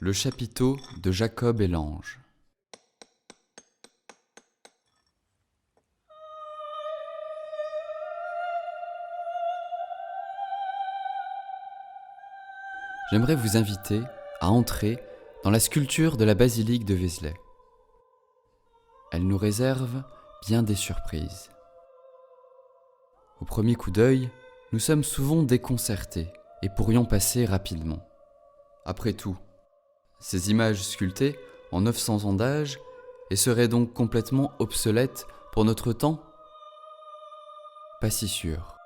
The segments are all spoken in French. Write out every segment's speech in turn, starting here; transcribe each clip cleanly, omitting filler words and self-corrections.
Le chapiteau de Jacob et l'ange. J'aimerais vous inviter à entrer dans la sculpture de la basilique de Vézelay. Elle nous réserve bien des surprises. Au premier coup d'œil, nous sommes souvent déconcertés et pourrions passer rapidement. Après tout, ces images sculptées en 900 ans d'âge et seraient donc complètement obsolètes pour notre temps ? Pas si sûr.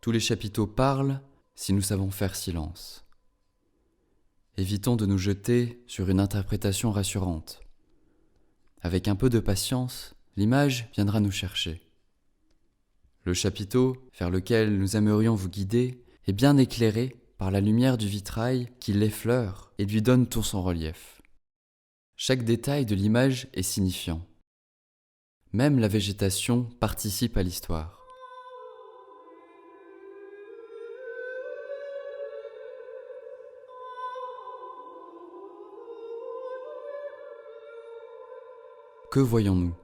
Tous les chapiteaux parlent si nous savons faire silence. Évitons de nous jeter sur une interprétation rassurante. Avec un peu de patience, l'image viendra nous chercher. Le chapiteau vers lequel nous aimerions vous guider est bien éclairé par la lumière du vitrail qui l'effleure et lui donne tout son relief. Chaque détail de l'image est signifiant. Même la végétation participe à l'histoire. Que voyons-nous ?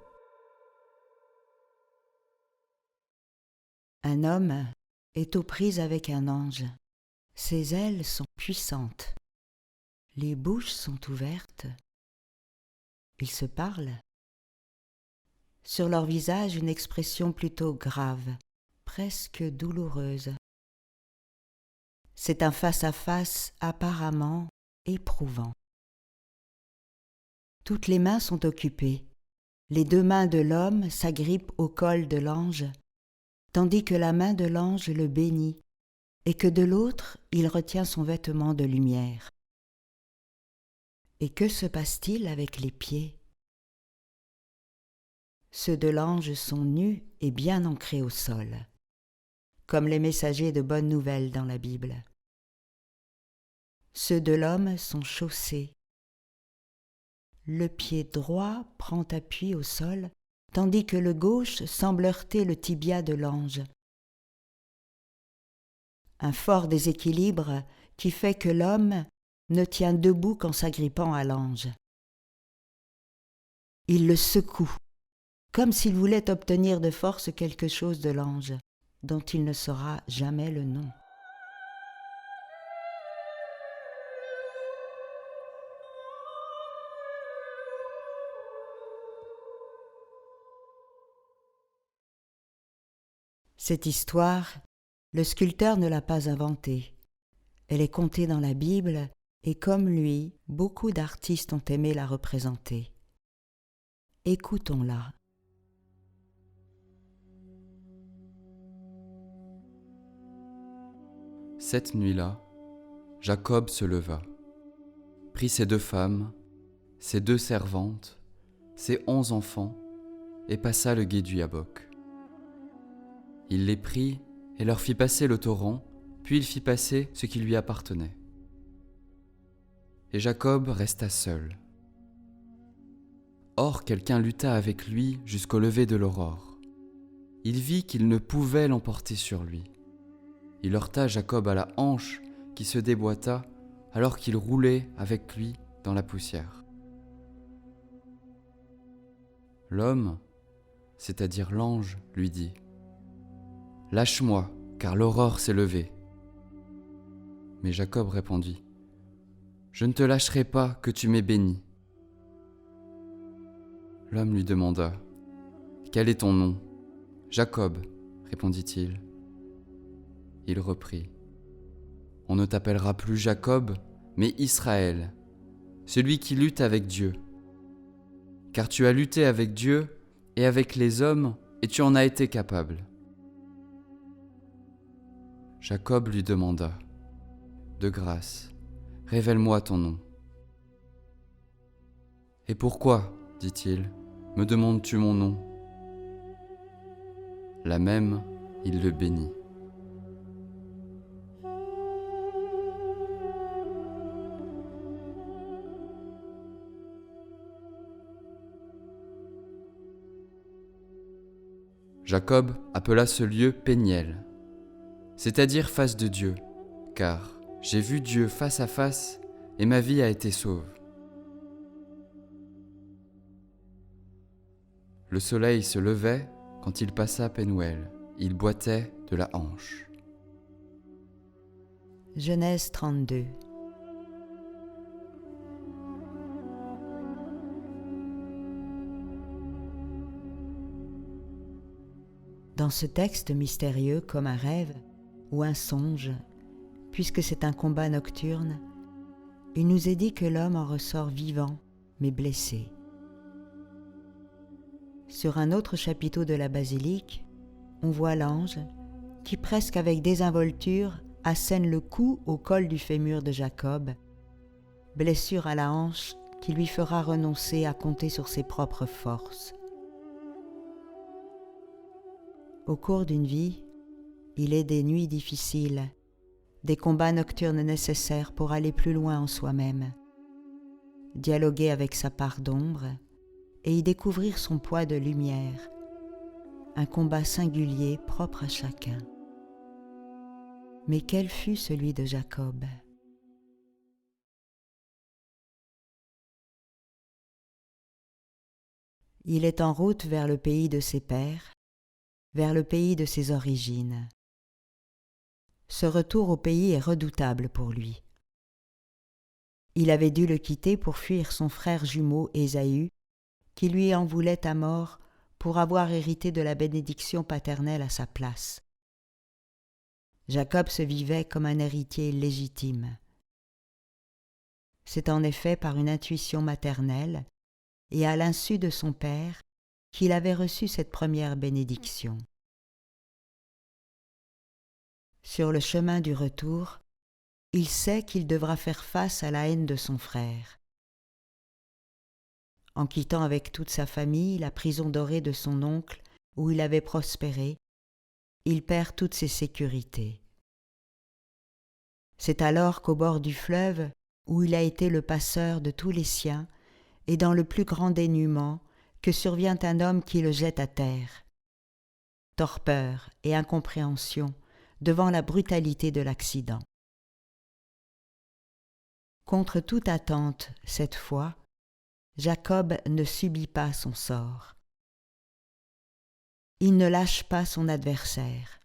Un homme est aux prises avec un ange. Ses ailes sont puissantes. Les bouches sont ouvertes. Ils se parlent. Sur leur visage, une expression plutôt grave, presque douloureuse. C'est un face-à-face apparemment éprouvant. Toutes les mains sont occupées. Les deux mains de l'homme s'agrippent au col de l'ange, tandis que la main de l'ange le bénit, et que de l'autre, il retient son vêtement de lumière. Et que se passe-t-il avec les pieds ? Ceux de l'ange sont nus et bien ancrés au sol, comme les messagers de bonnes nouvelles dans la Bible. Ceux de l'homme sont chaussés. Le pied droit prend appui au sol, tandis que le gauche semble heurter le tibia de l'ange. Un fort déséquilibre qui fait que l'homme ne tient debout qu'en s'agrippant à l'ange. Il le secoue, comme s'il voulait obtenir de force quelque chose de l'ange, dont il ne saura jamais le nom. Cette histoire, le sculpteur ne l'a pas inventée. Elle est contée dans la Bible et comme lui, beaucoup d'artistes ont aimé la représenter. Écoutons-la. Cette nuit-là, Jacob se leva, prit ses 2 femmes, ses 2 servantes, ses 11 enfants, et passa le gué du Yabok. Il les prit et leur fit passer le torrent, puis il fit passer ce qui lui appartenait. Et Jacob resta seul. Or quelqu'un lutta avec lui jusqu'au lever de l'aurore. Il vit qu'il ne pouvait l'emporter sur lui. Il heurta Jacob à la hanche qui se déboîta alors qu'il roulait avec lui dans la poussière. L'homme, c'est-à-dire l'ange, lui dit : « Lâche-moi, car l'aurore s'est levée. » Mais Jacob répondit : « Je ne te lâcherai pas que tu m'aies béni. » L'homme lui demanda : « Quel est ton nom ? » ?»« Jacob, répondit-il. Il reprit : « On ne t'appellera plus Jacob, mais Israël, celui qui lutte avec Dieu. Car tu as lutté avec Dieu et avec les hommes, et tu en as été capable. » Jacob lui demanda : « De grâce, révèle-moi ton nom. »« Et pourquoi, dit-il, me demandes-tu mon nom ? » La même, il le bénit. Jacob appela ce lieu Péniel, c'est-à-dire face de Dieu, car j'ai vu Dieu face à face et ma vie a été sauve. Le soleil se levait quand il passa Pénuel, il boitait de la hanche. Genèse 32. Dans ce texte mystérieux comme un rêve ou un songe, puisque c'est un combat nocturne, il nous est dit que l'homme en ressort vivant mais blessé. Sur un autre chapiteau de la basilique, on voit l'ange qui, presque avec désinvolture, assène le coup au col du fémur de Jacob, blessure à la hanche qui lui fera renoncer à compter sur ses propres forces. Au cours d'une vie, il est des nuits difficiles, des combats nocturnes nécessaires pour aller plus loin en soi-même, dialoguer avec sa part d'ombre et y découvrir son poids de lumière, un combat singulier propre à chacun. Mais quel fut celui de Jacob ? Il est en route vers le pays de ses pères, vers le pays de ses origines. Ce retour au pays est redoutable pour lui. Il avait dû le quitter pour fuir son frère jumeau Ésaü, qui lui en voulait à mort pour avoir hérité de la bénédiction paternelle à sa place. Jacob se vivait comme un héritier légitime. C'est en effet par une intuition maternelle et à l'insu de son père qu'il avait reçu cette première bénédiction. Sur le chemin du retour, il sait qu'il devra faire face à la haine de son frère. En quittant avec toute sa famille la prison dorée de son oncle où il avait prospéré, il perd toutes ses sécurités. C'est alors qu'au bord du fleuve, où il a été le passeur de tous les siens, et dans le plus grand dénuement, que survient un homme qui le jette à terre. Torpeur et incompréhension devant la brutalité de l'accident. Contre toute attente, cette fois, Jacob ne subit pas son sort. Il ne lâche pas son adversaire.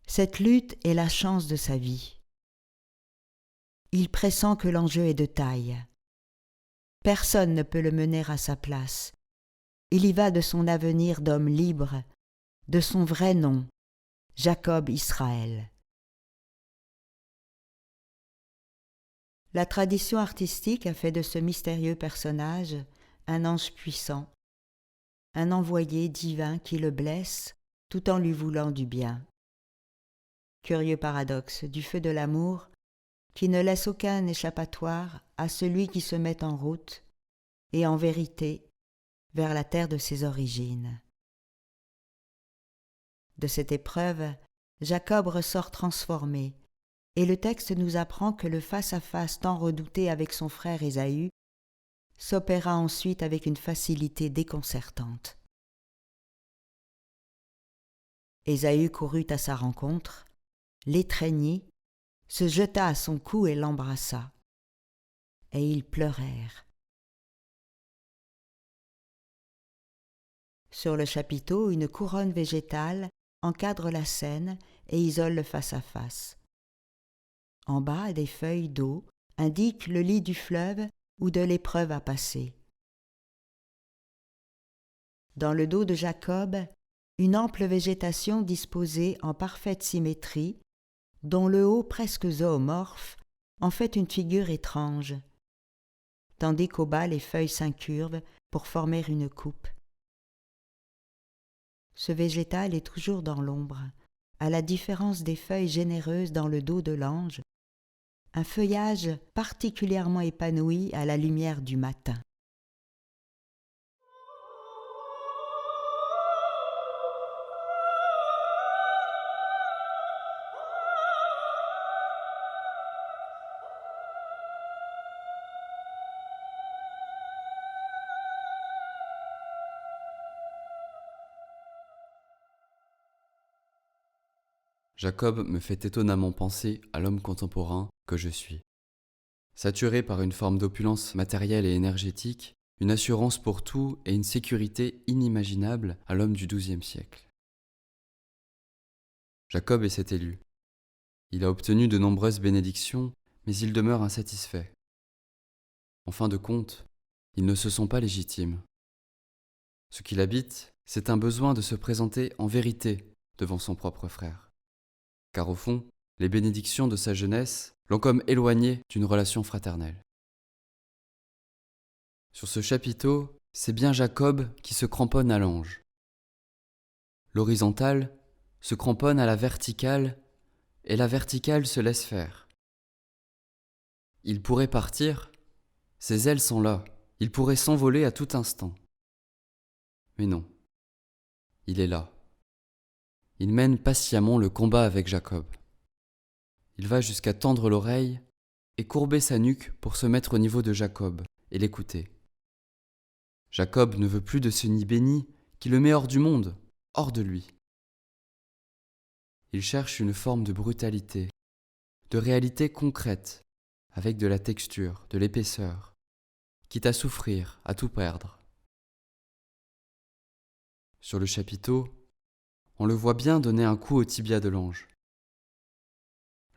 Cette lutte est la chance de sa vie. Il pressent que l'enjeu est de taille. Personne ne peut le mener à sa place. Il y va de son avenir d'homme libre, de son vrai nom, Jacob Israël. La tradition artistique a fait de ce mystérieux personnage un ange puissant, un envoyé divin qui le blesse tout en lui voulant du bien. Curieux paradoxe du feu de l'amour qui ne laisse aucun échappatoire à celui qui se met en route et en vérité vers la terre de ses origines. De cette épreuve, Jacob ressort transformé, et le texte nous apprend que le face-à-face tant redouté avec son frère Ésaü s'opéra ensuite avec une facilité déconcertante. Ésaü courut à sa rencontre, l'étreignit, se jeta à son cou et l'embrassa. Et ils pleurèrent. Sur le chapiteau, une couronne végétale encadre la scène et isole le face-à-face. En bas, des feuilles d'eau indiquent le lit du fleuve où de l'épreuve à passer. Dans le dos de Jacob, une ample végétation disposée en parfaite symétrie, dont le haut presque zoomorphe en fait une figure étrange, tandis qu'au bas les feuilles s'incurvent pour former une coupe. Ce végétal est toujours dans l'ombre, à la différence des feuilles généreuses dans le dos de l'ange, un feuillage particulièrement épanoui à la lumière du matin. Jacob me fait étonnamment penser à l'homme contemporain que je suis. Saturé par une forme d'opulence matérielle et énergétique, une assurance pour tout et une sécurité inimaginable à l'homme du XIIe siècle. Jacob est cet élu. Il a obtenu de nombreuses bénédictions, mais il demeure insatisfait. En fin de compte, ils ne se sont pas légitimes. Ce qu'il habite, c'est un besoin de se présenter en vérité devant son propre frère. Car au fond, les bénédictions de sa jeunesse l'ont comme éloigné d'une relation fraternelle. Sur ce chapiteau, c'est bien Jacob qui se cramponne à l'ange. L'horizontale se cramponne à la verticale et la verticale se laisse faire. Il pourrait partir, ses ailes sont là, il pourrait s'envoler à tout instant. Mais non, il est là. Il mène patiemment le combat avec Jacob. Il va jusqu'à tendre l'oreille et courber sa nuque pour se mettre au niveau de Jacob et l'écouter. Jacob ne veut plus de ce nid béni qui le met hors du monde, hors de lui. Il cherche une forme de brutalité, de réalité concrète, avec de la texture, de l'épaisseur, quitte à souffrir, à tout perdre. Sur le chapiteau, on le voit bien donner un coup au tibia de l'ange.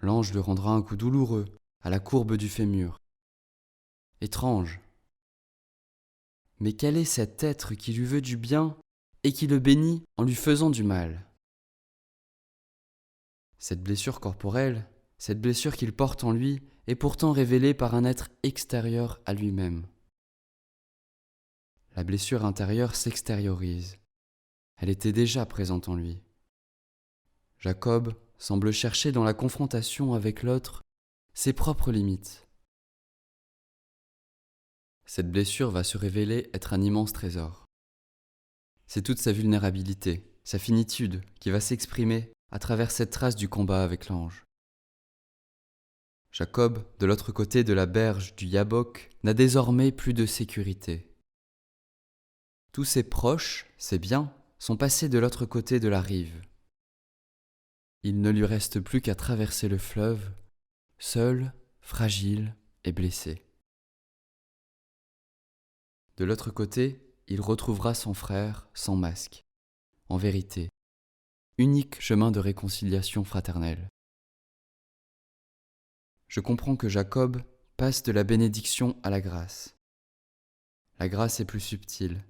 L'ange lui rendra un coup douloureux à la courbe du fémur. Étrange. Mais quel est cet être qui lui veut du bien et qui le bénit en lui faisant du mal? Cette blessure corporelle, cette blessure qu'il porte en lui, est pourtant révélée par un être extérieur à lui-même. La blessure intérieure s'extériorise. Elle était déjà présente en lui. Jacob semble chercher dans la confrontation avec l'autre ses propres limites. Cette blessure va se révéler être un immense trésor. C'est toute sa vulnérabilité, sa finitude qui va s'exprimer à travers cette trace du combat avec l'ange. Jacob, de l'autre côté de la berge du Yabok, n'a désormais plus de sécurité. Tous ses proches, ses biens, sont passés de l'autre côté de la rive. Il ne lui reste plus qu'à traverser le fleuve, seul, fragile et blessé. De l'autre côté, il retrouvera son frère sans masque. En vérité, unique chemin de réconciliation fraternelle. Je comprends que Jacob passe de la bénédiction à la grâce. La grâce est plus subtile.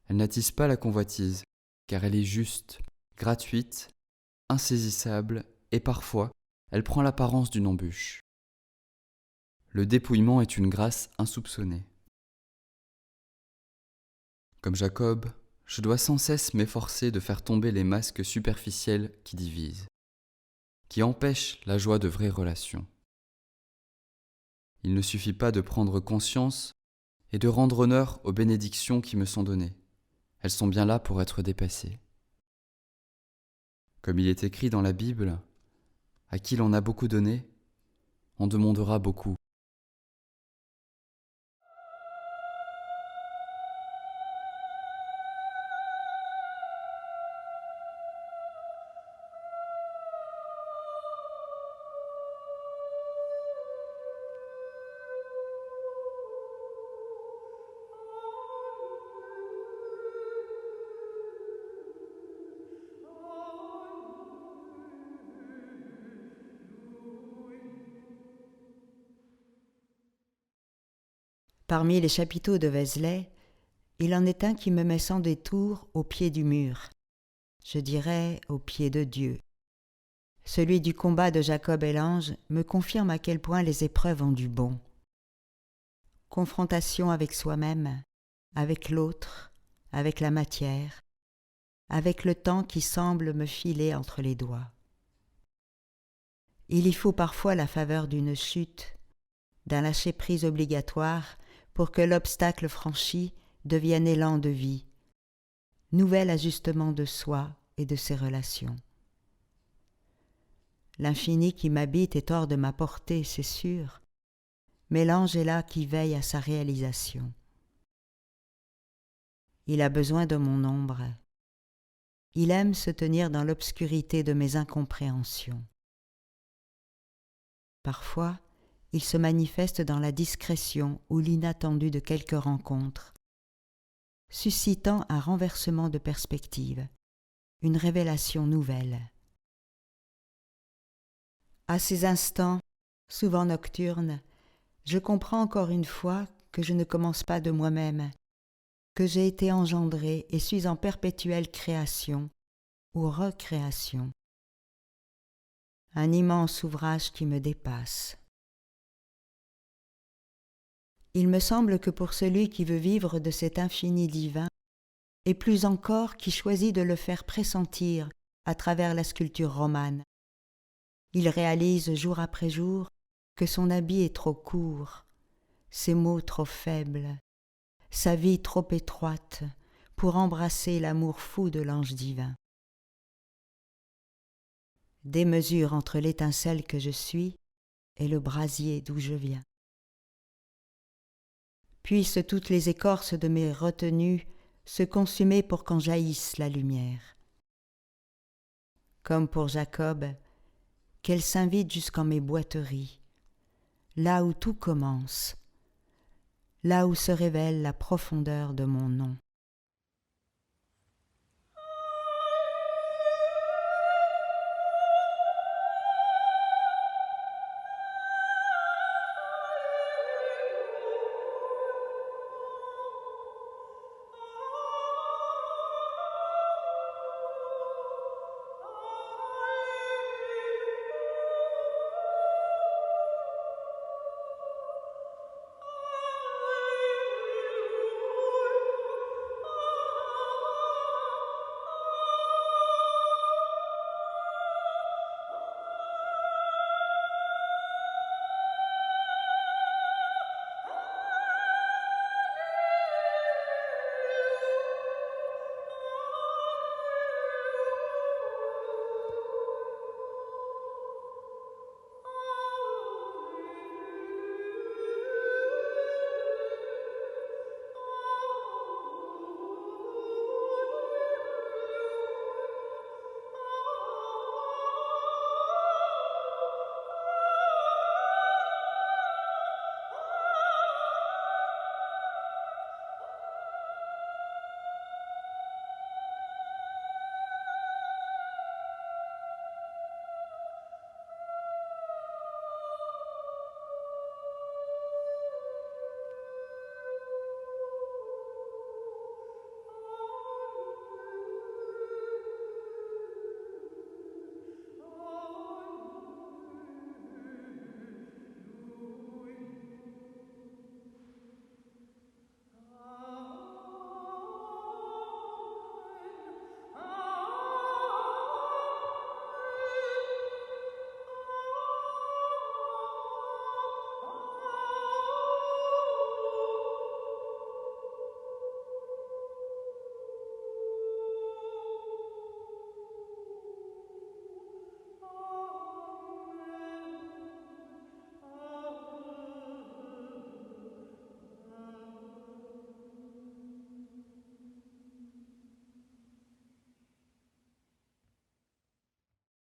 Elle n'attise pas la convoitise, car elle est juste, gratuite, insaisissable, et parfois, elle prend l'apparence d'une embûche. Le dépouillement est une grâce insoupçonnée. Comme Jacob, je dois sans cesse m'efforcer de faire tomber les masques superficiels qui divisent, qui empêchent la joie de vraies relations. Il ne suffit pas de prendre conscience et de rendre honneur aux bénédictions qui me sont données. Elles sont bien là pour être dépassées. Comme il est écrit dans la Bible, à qui l'on a beaucoup donné, on demandera beaucoup. Parmi les chapiteaux de Vézelay, il en est un qui me met sans détour au pied du mur, je dirais au pied de Dieu. Celui du combat de Jacob et l'ange me confirme à quel point les épreuves ont du bon. Confrontation avec soi-même, avec l'autre, avec la matière, avec le temps qui semble me filer entre les doigts. Il y faut parfois la faveur d'une chute, d'un lâcher-prise obligatoire pour que l'obstacle franchi devienne élan de vie, nouvel ajustement de soi et de ses relations. L'infini qui m'habite est hors de ma portée, c'est sûr, mais l'ange est là qui veille à sa réalisation. Il a besoin de mon ombre. Il aime se tenir dans l'obscurité de mes incompréhensions. Parfois, il se manifeste dans la discrétion ou l'inattendu de quelques rencontres, suscitant un renversement de perspective, une révélation nouvelle. À ces instants, souvent nocturnes, je comprends encore une fois que je ne commence pas de moi-même, que j'ai été engendré et suis en perpétuelle création ou recréation. Un immense ouvrage qui me dépasse. Il me semble que pour celui qui veut vivre de cet infini divin, et plus encore qui choisit de le faire pressentir à travers la sculpture romane, il réalise jour après jour que son habit est trop court, ses mots trop faibles, sa vie trop étroite pour embrasser l'amour fou de l'ange divin. Démesure entre l'étincelle que je suis et le brasier d'où je viens. Puissent toutes les écorces de mes retenues se consumer pour qu'en jaillisse la lumière. Comme pour Jacob, qu'elle s'invite jusqu'en mes boiteries, là où tout commence, là où se révèle la profondeur de mon nom.